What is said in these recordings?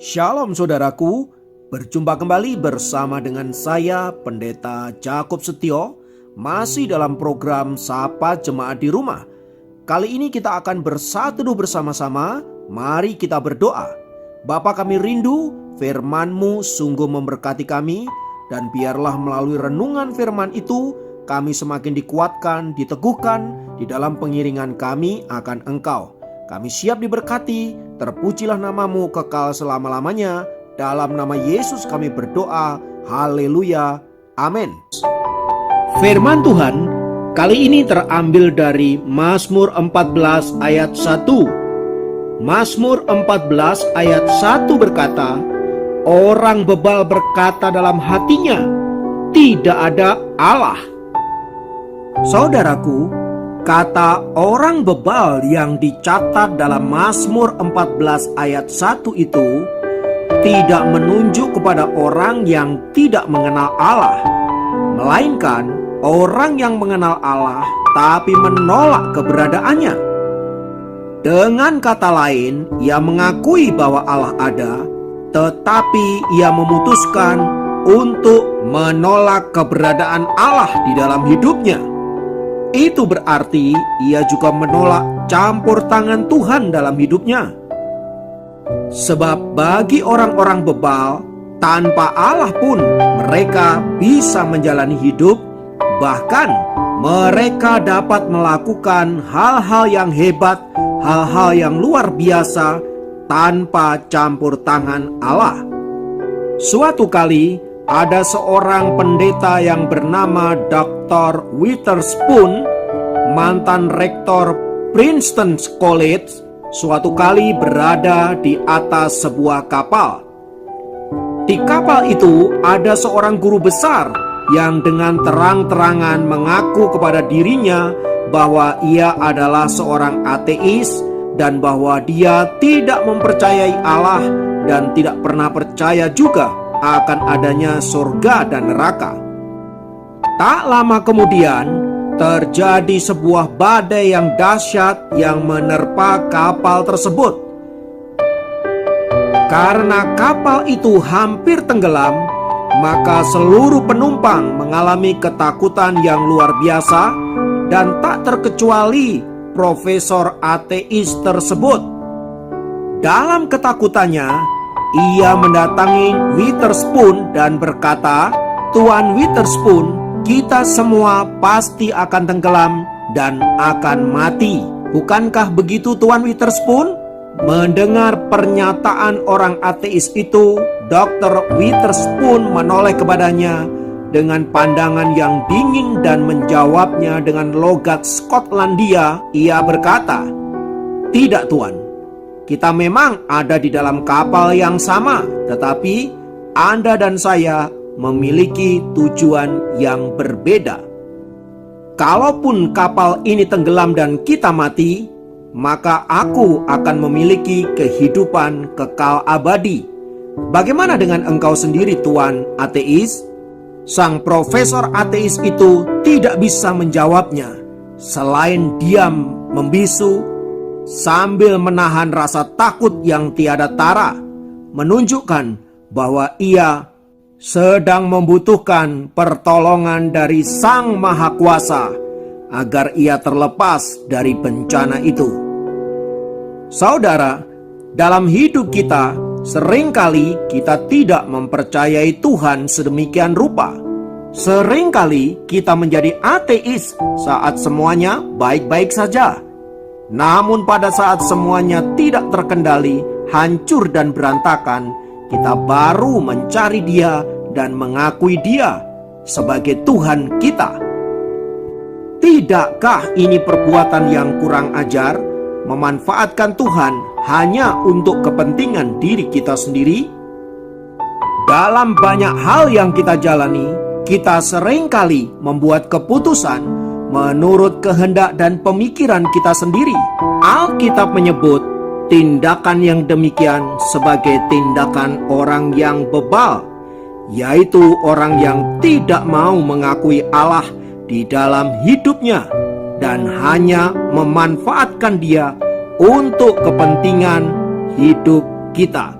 Shalom saudaraku, berjumpa kembali bersama dengan saya Pendeta Jakob Setio, masih dalam program Sapa Jemaat di Rumah. Kali ini kita akan bersatu bersama-sama, mari kita berdoa. Bapa kami rindu, firman-Mu sungguh memberkati kami, dan biarlah melalui renungan firman itu, kami semakin dikuatkan, diteguhkan di dalam pengiringan kami akan Engkau. Kami siap diberkati, terpujilah nama-Mu kekal selama-lamanya. Dalam nama Yesus kami berdoa, haleluya, amin. Firman Tuhan kali ini terambil dari Mazmur 14 ayat 1. Mazmur 14 ayat 1 berkata, orang bebal berkata dalam hatinya, tidak ada Allah. Saudaraku, kata orang bebal yang dicatat dalam Mazmur 14 ayat 1 itu tidak menunjuk kepada orang yang tidak mengenal Allah, melainkan orang yang mengenal Allah tapi menolak keberadaannya. Dengan kata lain, ia mengakui bahwa Allah ada, tetapi ia memutuskan untuk menolak keberadaan Allah di dalam hidupnya. Itu berarti ia juga menolak campur tangan Tuhan dalam hidupnya. Sebab bagi orang-orang bebal, tanpa Allah pun mereka bisa menjalani hidup. Bahkan mereka dapat melakukan hal-hal yang hebat, hal-hal yang luar biasa tanpa campur tangan Allah. Suatu kali ada seorang pendeta yang bernama Dr. Witherspoon, mantan rektor Princeton College, suatu kali berada di atas sebuah kapal. Di kapal itu ada seorang guru besar yang dengan terang-terangan mengaku kepada dirinya bahwa ia adalah seorang ateis dan bahwa dia tidak mempercayai Allah dan tidak pernah percaya juga akan adanya surga dan neraka. Tak lama kemudian terjadi sebuah badai yang dahsyat yang menerpa kapal tersebut. Karena kapal itu hampir tenggelam, maka seluruh penumpang mengalami ketakutan yang luar biasa, dan tak terkecuali profesor ateis tersebut. Dalam ketakutannya, ia mendatangi Witherspoon dan berkata, Tuan Witherspoon, kita semua pasti akan tenggelam dan akan mati. Bukankah begitu, Tuan Witherspoon? Mendengar pernyataan orang ateis itu, Dr. Witherspoon menoleh kepadanya dengan pandangan yang dingin dan menjawabnya dengan logat Skotlandia. Ia berkata, tidak, Tuan. Kita memang ada di dalam kapal yang sama, tetapi Anda dan saya memiliki tujuan yang berbeda. Kalaupun kapal ini tenggelam dan kita mati, maka aku akan memiliki kehidupan kekal abadi. Bagaimana dengan engkau sendiri, Tuan ateis? Sang profesor ateis itu tidak bisa menjawabnya, selain diam membisu sambil menahan rasa takut yang tiada tara, menunjukkan bahwa ia sedang membutuhkan pertolongan dari Sang Maha Kuasa agar ia terlepas dari bencana itu. Saudara, dalam hidup kita seringkali kita tidak mempercayai Tuhan sedemikian rupa. Seringkali kita menjadi ateis saat semuanya baik-baik saja. Namun pada saat semuanya tidak terkendali, hancur dan berantakan, kita baru mencari Dia dan mengakui Dia sebagai Tuhan kita. Tidakkah ini perbuatan yang kurang ajar, memanfaatkan Tuhan hanya untuk kepentingan diri kita sendiri? Dalam banyak hal yang kita jalani, kita seringkali membuat keputusan menurut kehendak dan pemikiran kita sendiri. Alkitab menyebut tindakan yang demikian sebagai tindakan orang yang bebal, yaitu orang yang tidak mau mengakui Allah di dalam hidupnya dan hanya memanfaatkan Dia untuk kepentingan hidup kita.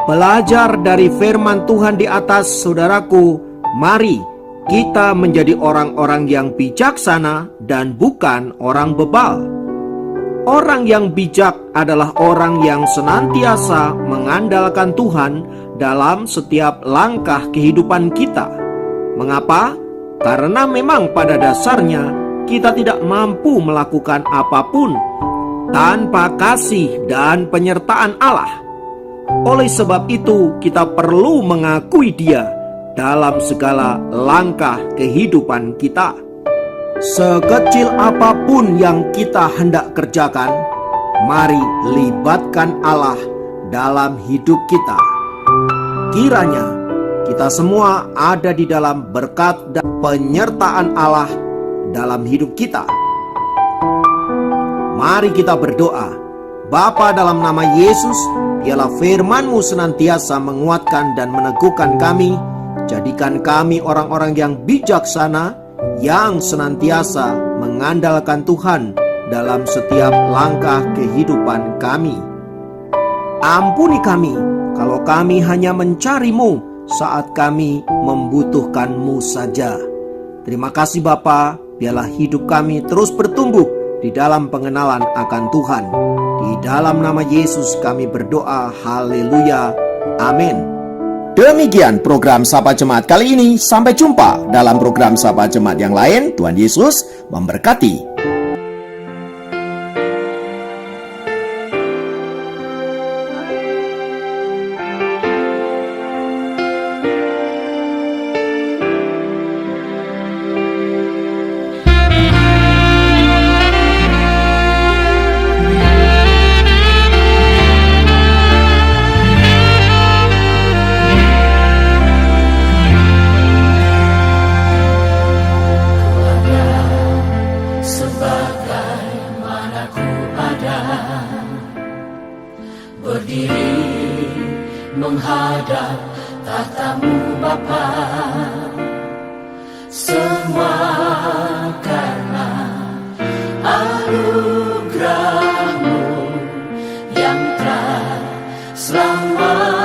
Belajar dari firman Tuhan di atas, saudaraku, mari kita menjadi orang-orang yang bijaksana dan bukan orang bebal. Orang yang bijak adalah orang yang senantiasa mengandalkan Tuhan dalam setiap langkah kehidupan kita. Mengapa? Karena memang pada dasarnya kita tidak mampu melakukan apapun tanpa kasih dan penyertaan Allah. Oleh sebab itu, kita perlu mengakui Dia dalam segala langkah kehidupan kita. Sekecil apapun yang kita hendak kerjakan, mari libatkan Allah dalam hidup kita. Kiranya kita semua ada di dalam berkat dan penyertaan Allah dalam hidup kita. Mari kita berdoa. Bapa, dalam nama Yesus, biarlah firman-Mu senantiasa menguatkan dan meneguhkan kami. Jadikan kami orang-orang yang bijaksana, yang senantiasa mengandalkan Tuhan dalam setiap langkah kehidupan kami. Ampuni kami kalau kami hanya mencari-Mu saat kami membutuhkan-Mu saja. Terima kasih Bapa, biarlah hidup kami terus bertumbuh di dalam pengenalan akan Tuhan. Di dalam nama Yesus kami berdoa, haleluya, amin. Demikian program Sapa Jemaat kali ini. Sampai jumpa dalam program Sapa Jemaat yang lain. Tuhan Yesus memberkati. Berdiri menghadap tatamu Bapa, semua karena anugerah-Mu yang telah selamat.